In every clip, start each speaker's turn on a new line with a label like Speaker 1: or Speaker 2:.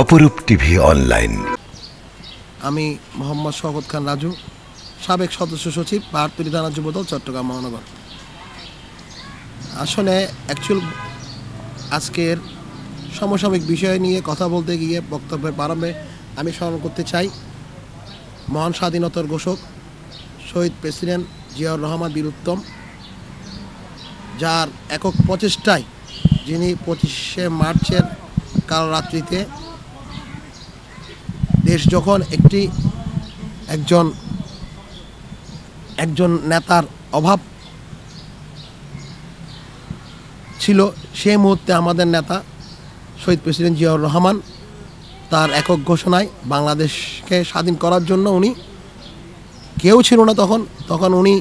Speaker 1: অপরূপ TV online.
Speaker 2: আমি মোহাম্মদ শওকত খান রাজু, সাবেক সদস্য সচিব, পাহাড়তলী থানা যুবদল, চট্টগ্রাম মহানগর। আসলে আজকের সমসাময়িক বিষয় নিয়ে কথা বলতে গিয়ে বক্তব্যের প্রারম্ভে আমি স্মরণ করতে চাই মহান স্বাধীনতার ঘোষক শহীদ প্রেসিডেন্ট জিয়াউর রহমান বীর উত্তম, যার একক প্রচেষ্টায় যিনি 25শে মার্চের কাল রাত্রিতে দেশ যখন একজন নেতার অভাব ছিল, সেই মুহূর্তে আমাদের নেতা শহীদ প্রেসিডেন্ট জিয়াউর রহমান তার একক ঘোষণায় বাংলাদেশকে স্বাধীন করার জন্য উনি কেউ ছিল না তখন উনি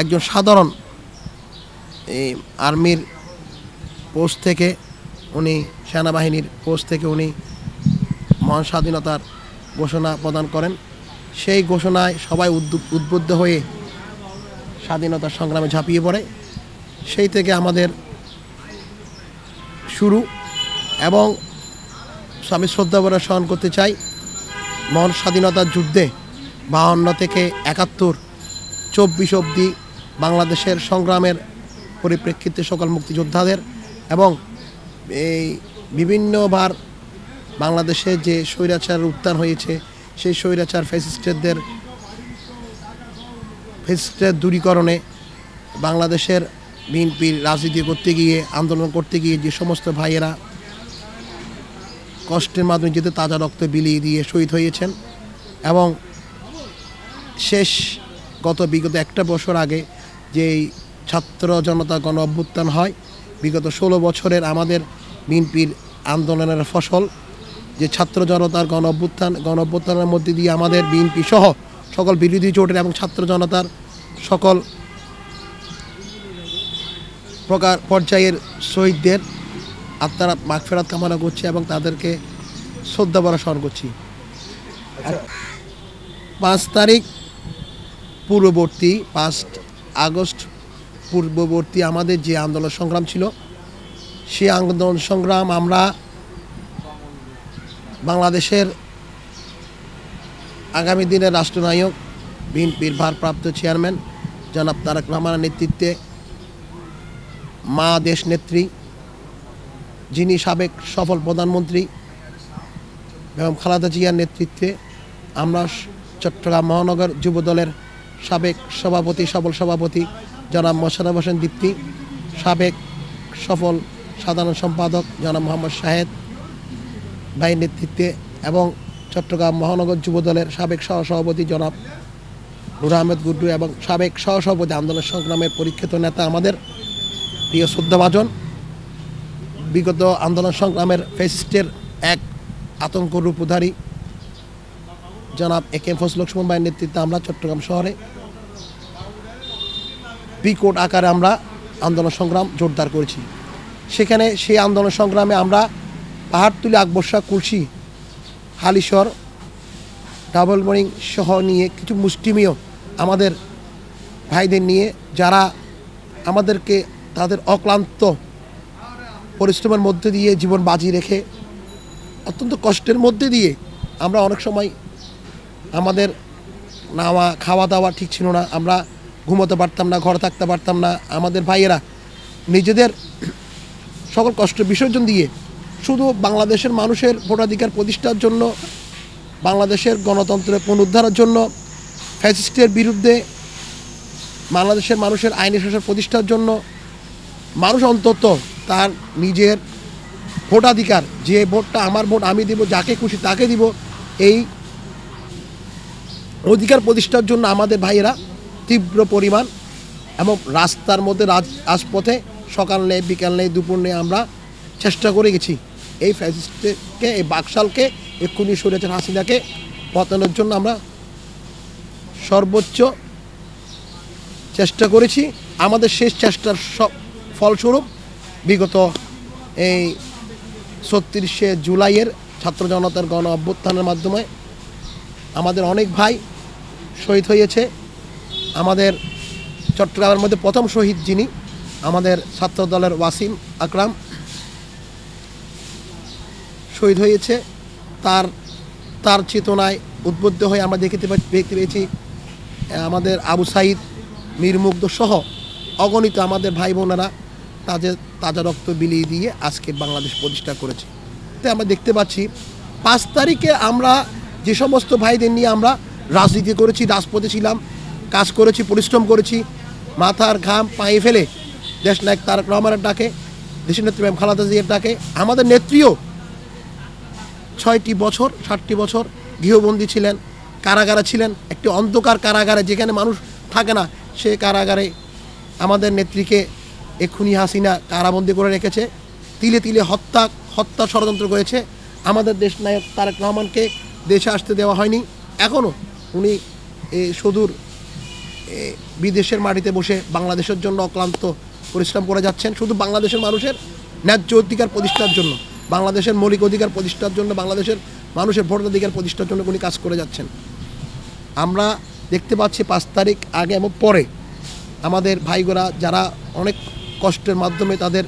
Speaker 2: একজন সাধারণ আর্মির পোস্ট থেকে, উনি সেনাবাহিনীর পোস্ট থেকে উনি মহান স্বাধীনতার ঘোষণা প্রদান করেন। সেই ঘোষণায় সবাই উদ্বুদ্ধ হয়ে স্বাধীনতার সংগ্রামে ঝাঁপিয়ে পড়ে। সেই থেকে আমাদের শুরু, এবং আমি শ্রদ্ধাভরে স্মরণ করতে চাই মহান স্বাধীনতার যুদ্ধে 52 থেকে 71, 24 অবধি বাংলাদেশের সংগ্রামের পরিপ্রেক্ষিতে সকল মুক্তিযোদ্ধাদের, এবং এই বিভিন্নবার বাংলাদেশে যে স্বৈরাচার উত্থান হয়েছে সেই স্বৈরাচার ফ্যাসিস্টদের দূরীকরণে বাংলাদেশের বিএনপির রাজনীতি করতে গিয়ে, আন্দোলন করতে গিয়ে যে সমস্ত ভাইয়েরা কষ্টের মাধ্যমে যেতে তাজা রক্ত বিলিয়ে দিয়ে শহীদ হয়েছেন, এবং বিগত একটা বছর আগে যেই ছাত্র জনতা গণ অভ্যুত্থান হয়, বিগত 16 বছরের আমাদের বিএনপির আন্দোলনের ফসল যে ছাত্র জনতার গণ অভ্যুত্থানের মধ্যে দিয়ে আমাদের বিএনপি সহ সকল বিরোধী জোটের এবং ছাত্র জনতার সকল প্রকার পর্যায়ের শহীদদের আত্মার মাগফিরাত কামনা করছি এবং তাদেরকে শ্রদ্ধাভরে স্মরণ করছি। 5 তারিখ পূর্ববর্তী, 5 আগস্ট পূর্ববর্তী আমাদের যে আন্দোলন সংগ্রাম ছিল, সেই আন্দোলন সংগ্রাম আমরা বাংলাদেশের আগামী দিনের রাষ্ট্রনায়ক বিএনপির ভারপ্রাপ্ত চেয়ারম্যান জনাব তারেক রহমানের নেতৃত্বে, মা দেশ নেত্রী যিনি সাবেক সফল প্রধানমন্ত্রী বেগম খালেদা জিয়ার নেতৃত্বে আমরা চট্টগ্রাম মহানগর যুবদলের সাবেক সফল সভাপতি জনাব মোশাররফ হোসেন দীপ্তি, সাবেক সফল সাধারণ সম্পাদক জনাব মোহাম্মদ শাহেদ ভাইয়ের নেতৃত্বে, এবং চট্টগ্রাম মহানগর যুবদলের সাবেক সহসভাপতি জনাব নুর আহমেদ গুড্ডু, এবং সাবেক সহসভাপতি আন্দোলন সংগ্রামের পরীক্ষিত নেতা আমাদের প্রিয় শ্রদ্ধাভাজন, বিগত আন্দোলন সংগ্রামের ফ্যাসিস্টের এক আতঙ্ক রূপধারী জনাব একে ফজলুল লক্ষ্মণ ভাইয়ের নেতৃত্বে আমরা চট্টগ্রাম শহরে বিকট আকারে আমরা আন্দোলন সংগ্রাম জোরদার করেছি। সেখানে সেই আন্দোলন সংগ্রামে আমরা পাহাড়তলী, আকবরশাহ, কুলসি, হালিশহর, ডাবল বোরিং সহ নিয়ে কিছু মুষ্টিমেয় আমাদের ভাইদের নিয়ে, যারা আমাদেরকে তাদের অক্লান্ত পরিশ্রমের মধ্যে দিয়ে জীবন বাজি রেখে অত্যন্ত কষ্টের মধ্যে দিয়ে আমরা অনেক সময় আমাদের খাওয়া দাওয়া ঠিক ছিল না, আমরা ঘুমোতে পারতাম না, ঘরে থাকতে পারতাম না। আমাদের ভাইয়েরা নিজেদের সকল কষ্ট বিসর্জন দিয়ে শুধু বাংলাদেশের মানুষের ভোটাধিকার প্রতিষ্ঠার জন্য, বাংলাদেশের গণতন্ত্রের পুনরুদ্ধারের জন্য, ফ্যাসিস্টের বিরুদ্ধে বাংলাদেশের মানুষের আইনি শাসন প্রতিষ্ঠার জন্য, মানুষ অন্তত তার নিজের ভোটাধিকার, যে ভোটটা আমার ভোট, আমি দিব যাকে খুশি তাকে দিব, এই অধিকার প্রতিষ্ঠার জন্য আমাদের ভাইয়েরা তীব্র পরিমাণ এবং রাস্তার মধ্যে রাজপথে সকাল নেই, বিকাল নেই, দুপুর নেই আমরা চেষ্টা করে গেছি এই ফ্যাসিস্টকে, এই বাকশালকে, এক্ষুনি স্বৈরাচার হাসিনাকে পতনের জন্য আমরা সর্বোচ্চ চেষ্টা করেছি। আমাদের শেষ চেষ্টার ফলস্বরূপ বিগত এই 36শে জুলাইয়ের ছাত্র জনতার গণ অভ্যুত্থানের মাধ্যমে আমাদের অনেক ভাই শহীদ হয়েছে। আমাদের চট্টগ্রামের মধ্যে প্রথম শহীদ যিনি, আমাদের ছাত্র দলের ওয়াসিম আকরাম শহীদ হয়েছে। তার তার চেতনায় উদ্বুদ্ধ হয়ে আমরা দেখতে পেয়েছি আমাদের আবু সাইদ, মীর মুগ্ধ সহ অগণিত আমাদের ভাই বোনেরা তাদের তাজা রক্ত বিলিয়ে দিয়ে আজকে বাংলাদেশ প্রতিষ্ঠা করেছে। আমরা দেখতে পাচ্ছি 5 তারিখে আমরা যে সমস্ত ভাইদের নিয়ে আমরা রাজনীতি করেছি, রাজপথে ছিলাম, কাজ করেছি, পরিশ্রম করেছি, মাথার ঘাম পায়ে ফেলে দেশনায়ক তারেক রহমানের ডাকে, দেশের নেত্রী ম্যাম খালেদা জিয়ার ডাকে আমাদের নেত্রীও 6টি বছর 7টি বছর গৃহবন্দী ছিলেন, কারাগারে ছিলেন, একটি অন্ধকার কারাগারে যেখানে মানুষ থাকে না, সে কারাগারে আমাদের নেত্রীকে এক্ষুনি হাসিনা কারাবন্দী করে রেখেছে, তিলে তিলে হত্যা ষড়যন্ত্র করেছে। আমাদের দেশ নায়ক তারেক রহমানকে দেশে আসতে দেওয়া হয়নি। এখনও উনি সুদূর বিদেশের মাটিতে বসে বাংলাদেশের জন্য অক্লান্ত পরিশ্রম করে যাচ্ছেন, শুধু বাংলাদেশের মানুষের ন্যায্য অধিকার প্রতিষ্ঠার জন্য, বাংলাদেশের মৌলিক অধিকার প্রতিষ্ঠার জন্য, বাংলাদেশের মানুষের ভোটাধিকার প্রতিষ্ঠার জন্য উনি কাজ করে যাচ্ছেন। আমরা দেখতে পাচ্ছি 5 তারিখ আগে এবং পরে আমাদের ভাইগোরা যারা অনেক কষ্টের মাধ্যমে, তাদের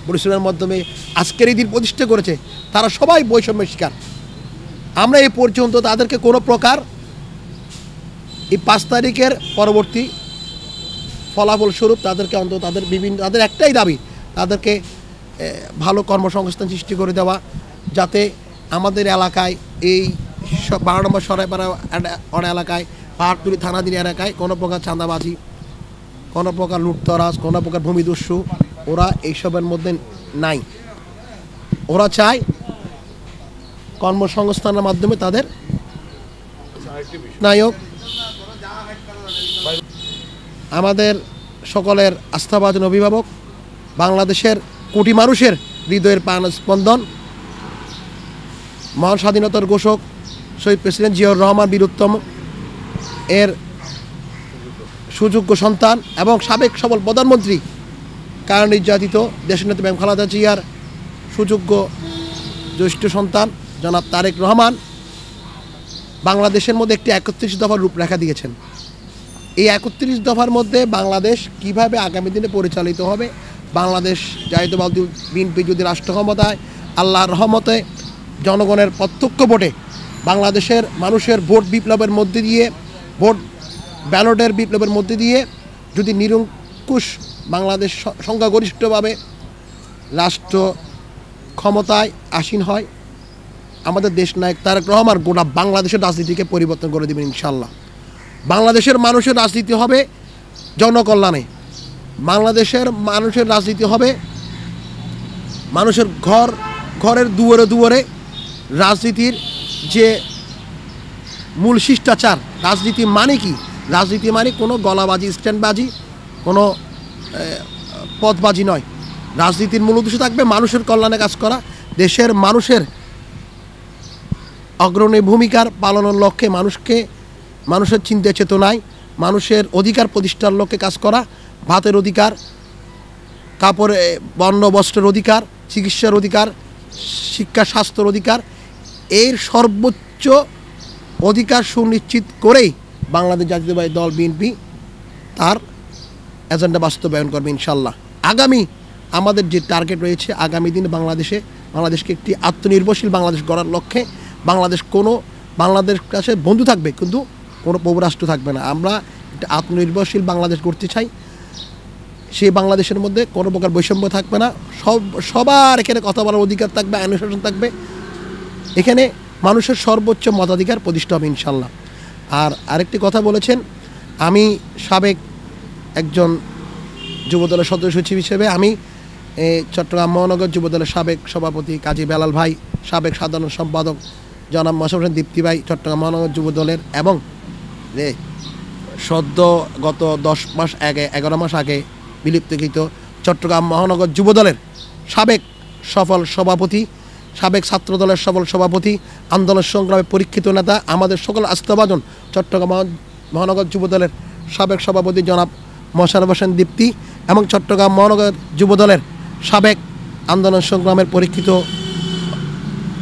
Speaker 2: পরিশ্রমের মাধ্যমে আজকের এই দিন প্রতিষ্ঠা করেছে, তারা সবাই বৈষম্যের শিকার। আমরা এই পর্যন্ত তাদেরকে কোনো প্রকার এই 5 তারিখের পরবর্তী ফলাফল স্বরূপ তাদেরকে অন্তত তাদের একটাই দাবি, তাদেরকে ভালো কর্মসংস্থান সৃষ্টি করে দেওয়া, যাতে আমাদের এলাকায় এই 12 নম্বর সরাইপাড়া এলাকায়, পাহাড়তলী থানাধীন এলাকায় কোনো প্রকার চাঁদাবাজি, কোনো প্রকার লুটতরাজ, কোনো প্রকার ভূমিদস্যু ওরা এইসবের মধ্যে নাই। ওরা চায় কর্মসংস্থানের মাধ্যমে তাদের নায়ক আমাদের সকলের আস্থাভাজন অভিভাবক, বাংলাদেশের কোটি মানুষের হৃদয়ের স্পন্দন, মহান স্বাধীনতার ঘোষক শহীদ প্রেসিডেন্ট জিয়াউর রহমান বীরুত্তম এর সুযোগ্য সন্তান এবং সাবেক সফল প্রধানমন্ত্রী কারণ নির্যাতিত দেশনেত্রী ম্যাম খালেদা জিয়ার সুযোগ্য জ্যেষ্ঠ সন্তান জনাব তারেক রহমান বাংলাদেশের মধ্যে একটি 31 দফার রূপরেখা দিয়েছেন। এই 31 দফার মধ্যে বাংলাদেশ কিভাবে আগামী দিনে পরিচালিত হবে, বাংলাদেশ জাতীয়তাবাদী বিএনপি যদি রাষ্ট্র ক্ষমতায় আল্লাহর রহমতে জনগণের প্রত্যক্ষ ভোটে বাংলাদেশের মানুষের ভোট বিপ্লবের মধ্যে দিয়ে, ভোট ব্যালটের বিপ্লবের মধ্যে দিয়ে যদি নিরঙ্কুশ বাংলাদেশ সংখ্যাগরিষ্ঠভাবে রাষ্ট্র ক্ষমতায় আসীন হয়, আমাদের দেশ নায়ক তারেক রহমান গোটা বাংলাদেশের রাজনীতিকে পরিবর্তন করে দেবেন ইনশাল্লাহ। বাংলাদেশের মানুষের রাজনীতি হবে জনকল্যাণে, বাংলাদেশের মানুষের রাজনীতি হবে মানুষের ঘরের দুয়ারে দুয়ারে। রাজনীতির যে মূল শিষ্টাচার, রাজনীতি মানে কি? রাজনীতি মানে কোনো গলাবাজি, স্ট্যান্ডবাজি, কোনো পদবাজি নয়। রাজনীতির মূল উদ্দেশ্য থাকবে মানুষের কল্যাণে কাজ করা, দেশের মানুষের অগ্রণী ভূমিকার পালনের লক্ষ্যে মানুষের চিন্তা চেতনায় মানুষের অধিকার প্রতিষ্ঠার লক্ষ্যে কাজ করা, ভাতের অধিকার, কাপড়ে বর্ণ বস্ত্রের অধিকার, চিকিৎসার অধিকার, শিক্ষা স্বাস্থ্যের অধিকার, এর সর্বোচ্চ অধিকার সুনিশ্চিত করেই বাংলাদেশ জাতীয়তাবাদী দল বিএনপি তার এজেন্ডা বাস্তবায়ন করবে ইনশাল্লাহ। আগামী আমাদের যে টার্গেট রয়েছে, আগামী দিনে বাংলাদেশকে একটি আত্মনির্ভরশীল বাংলাদেশ গড়ার লক্ষ্যে বাংলাদেশ কাছে বন্ধু থাকবে, কিন্তু কোনো প্রভুরাষ্ট্র থাকবে না। আমরা একটা আত্মনির্ভরশীল বাংলাদেশ গড়তে চাই। সেই বাংলাদেশের মধ্যে কোনো প্রকার বৈষম্য থাকবে না, সবার এখানে কথা বলার অধিকার থাকবে, আইনশাসন থাকবে, এখানে মানুষের সর্বোচ্চ মতাধিকার প্রতিষ্ঠা হবে ইনশাল্লাহ। আর আরেকটি কথা বলেছেন, আমি সাবেক একজন যুবদলের সদস্য সচিব হিসেবে আমি চট্টগ্রাম মহানগর যুবদলের সাবেক সভাপতি কাজী বেলাল ভাই, সাবেক সাধারণ সম্পাদক জনাব মোশাররফ হোসেন দীপ্তি ভাই চট্টগ্রাম মহানগর যুবদলের, এবং সদ্য গত 11 মাস আগে বিলুপ্তকৃত চট্টগ্রাম মহানগর যুবদলের সাবেক সফল সভাপতি, সাবেক ছাত্রদলের সফল সভাপতি, আন্দোলন সংগ্রামে পরীক্ষিত নেতা, আমাদের সকল আস্থাভাজন চট্টগ্রাম মহানগর যুবদলের সাবেক সভাপতি জনাব মোশাররফ হোসেন দীপ্তি এবং চট্টগ্রাম মহানগর যুবদলের সাবেক আন্দোলন সংগ্রামের পরীক্ষিত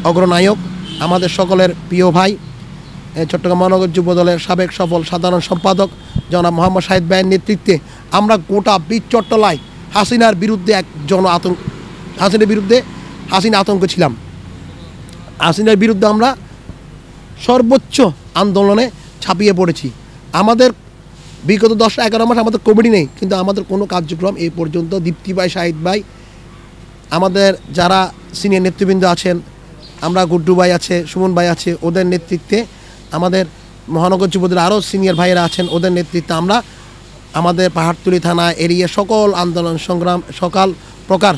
Speaker 2: অগ্রনায়ক, আমাদের সকলের প্রিয় ভাই চট্টগ্রাম মহানগর যুবদলের সাবেক সফল সাধারণ সম্পাদক জনাব মোহাম্মদ শাহিদ ভাইয়ের নেতৃত্বে আমরা গোটা চট্টলায় হাসিনার বিরুদ্ধে হাসিনা আতঙ্ক ছিলাম। হাসিনার বিরুদ্ধে আমরা সর্বোচ্চ আন্দোলনে ঝাঁপিয়ে পড়েছি। আমাদের বিগত 10-11 মাস আমাদের কমিটি নেই, কিন্তু আমাদের কোনো কার্যক্রম এই পর্যন্ত দীপ্তি ভাই, শাহিদ ভাই, আমাদের যারা সিনিয়র নেতৃবৃন্দ আছেন, আমরা গুড্ডু ভাই আছে, সুমন ভাই আছে, ওদের নেতৃত্বে আমাদের মহানগর যুবদলের আরও সিনিয়র ভাইয়েরা আছেন, ওদের নেতৃত্বে আমরা আমাদের পাহাড়তলী থানা এরিয়া সকল আন্দোলন সংগ্রাম সকাল প্রকার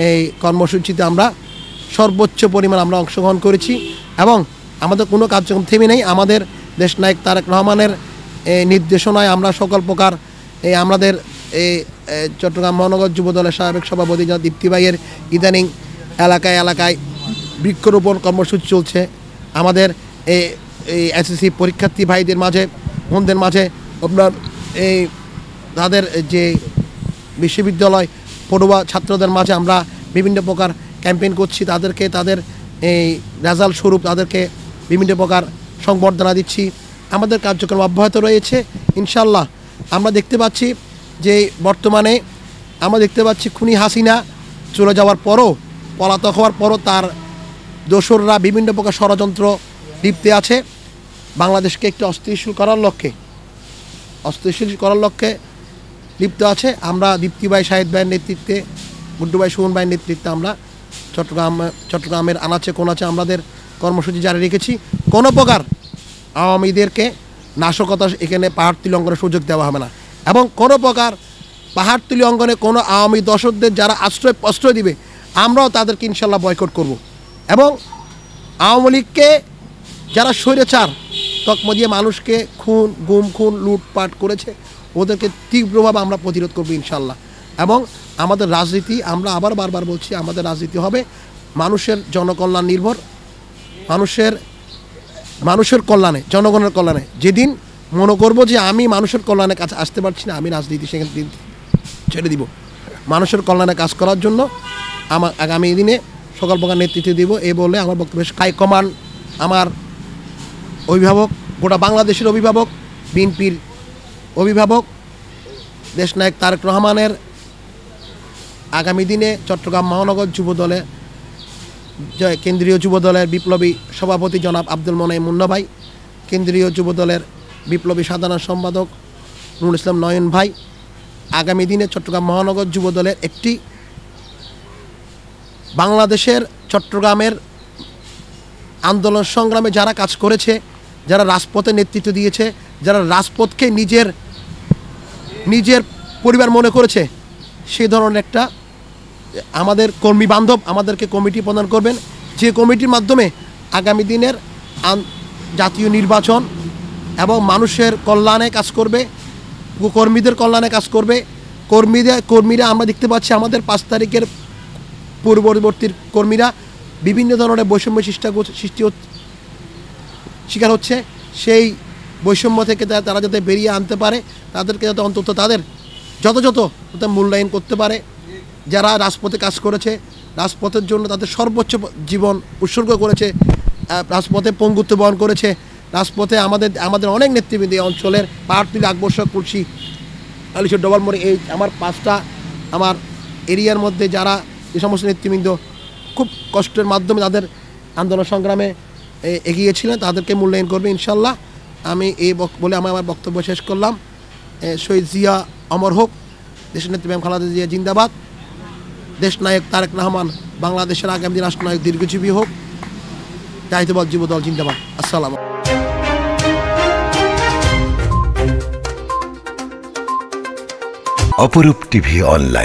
Speaker 2: এই কর্মসূচিতে আমরা সর্বোচ্চ পরিমাণ আমরা অংশগ্রহণ করেছি এবং আমাদের কোনো কার্যক্রম থেমে নেই। আমাদের দেশনায়ক তারেক রহমানের নির্দেশনায় আমরা সকল প্রকার আমাদের এই চট্টগ্রাম মহানগর যুবদলের সাবেক সভাপতি যা দীপ্তি ভাইয়ের ইদানিং এলাকায় এলাকায় বৃক্ষরোপণ কর্মসূচি চলছে। আমাদের এই এসএসসি পরীক্ষার্থী ভাইদের মাঝে বোনদের মাঝে আপনার এই তাদের যে বিশ্ববিদ্যালয় পড়ুয়া ছাত্রদের মাঝে আমরা বিভিন্ন প্রকার ক্যাম্পেইন করছি, তাদেরকে তাদের এই রেজাল্ট স্বরূপ তাদেরকে বিভিন্ন প্রকার সংবর্ধনা দিচ্ছি। আমাদের কার্যক্রম অব্যাহত রয়েছে ইনশাল্লাহ। আমরা দেখতে পাচ্ছি যে বর্তমানে আমরা দেখতে পাচ্ছি খুনি হাসিনা চলে যাওয়ার পরও, পলাতক হওয়ার পরও তার দোসররা বিভিন্ন প্রকার ষড়যন্ত্র লিপ্তে আছে বাংলাদেশকে একটি অস্থিতিশীল করার লক্ষ্যে লিপ্ত আছে। আমরা দীপ্তি ভাই, শাহিদ ভাইয়ের নেতৃত্বে, গুড্ডু ভাই, সুমন ভাইয়ের নেতৃত্বে আমরা চট্টগ্রামের আনাচে কোনাচে আমাদের কর্মসূচি জারি রেখেছি। কোনো প্রকার আওয়ামীদেরকে নাশকতা এখানে পাহাড়তলী অঙ্গনে সুযোগ দেওয়া হবে না এবং কোনো প্রকার পাহাড়তলী অঙ্গনে কোনো আওয়ামী দর্শকদের যারা আশ্রয় দিবে আমরাও তাদেরকে ইনশাল্লাহ বয়কট করব এবং আওয়ামী লীগকে যারা স্বৈরাচার তকমা দিয়ে মানুষকে খুন লুটপাট করেছে ওদেরকে তীব্রভাবে আমরা প্রতিরোধ করবো ইনশাল্লাহ। এবং আমাদের রাজনীতি, আমরা আবার বারবার বলছি, আমাদের রাজনীতি হবে মানুষের জনকল্যাণ নির্ভর, মানুষের কল্যাণে, জনগণের কল্যাণে। যেদিন মনে করবো যে আমি মানুষের কল্যাণে কাছে আসতে পারছি না, আমি রাজনীতি সেখানে দিন ছেড়ে দিব। মানুষের কল্যাণে কাজ করার জন্য আমার আগামী দিনে সকল প্রকার নেতৃত্ব দিব। এই বলে আমার বক্তব্য হাইকমান্ড, আমার অভিভাবক, গোটা বাংলাদেশের অভিভাবক, বিএনপির অভিভাবক দেশনায়ক তারেক রহমানের আগামী দিনে চট্টগ্রাম মহানগর যুবদলে কেন্দ্রীয় যুবদলের বিপ্লবী সভাপতি জনাব আব্দুল মোনাইম মুন্না ভাই, কেন্দ্রীয় যুবদলের বিপ্লবী সাধারণ সম্পাদক নুরুল ইসলাম নয়ন ভাই, আগামী দিনে চট্টগ্রাম মহানগর যুবদলের একটি বাংলাদেশের চট্টগ্রামের আন্দোলন সংগ্রামে যারা কাজ করেছে, যারা রাজপথে নেতৃত্ব দিয়েছে, যারা রাজপথকে নিজের পরিবার মনে করেছে, সেই ধরনের একটা আমাদের কর্মী বান্ধব আমাদেরকে কমিটি প্রদান করবেন, যে কমিটির মাধ্যমে আগামী দিনের জাতীয় নির্বাচন এবং মানুষের কল্যাণে কাজ করবে, কর্মীদের কল্যাণে কাজ করবে। কর্মীরা আমরা দেখতে পাচ্ছি আমাদের 5 তারিখের পূর্ববর্তী কর্মীরা বিভিন্ন ধরনের বৈষম্য শিকার হচ্ছে। সেই বৈষম্য থেকে তারা যাতে বেরিয়ে আনতে পারে, তাদেরকে যাতে অন্তত তাদের যথাযথ মূল্যায়ন করতে পারে। যারা রাজপথে কাজ করেছে, রাজপথের জন্য তাদের সর্বোচ্চ জীবন উৎসর্গ করেছে, রাজপথে পঙ্গুত্ব বহন করেছে, রাজপথে আমাদের অনেক নেতৃবৃন্দ এই অঞ্চলের পাহাড়তলী, আকবর শাহ, কুলসি, আলিশর, ডবলমোড়, এই আমার 5টা আমার এরিয়ার মধ্যে যারা যে সমস্ত নেতৃবৃন্দ খুব কষ্টের মাধ্যমে তাদের আন্দোলন সংগ্রামে এগিয়েছিলেন, তাদেরকে মূল্যায়ন করবে ইনশাল্লাহ। আমি বলে আমার বক্তব্য শেষ করলাম। শহীদ জিয়া অমর হোক, দেশের নেত্রী বেগম খালেদা জিয়া জিন্দাবাদ, দেশনায়ক তারেক রহমান বাংলাদেশের আগামী রাষ্ট্রনায়ক দীর্ঘজীবী হোক, জাতীয়তাবাদী যুবদল জিন্দাবাদ। আসসালাম।
Speaker 1: অপরূপ টিভি অনলাইন।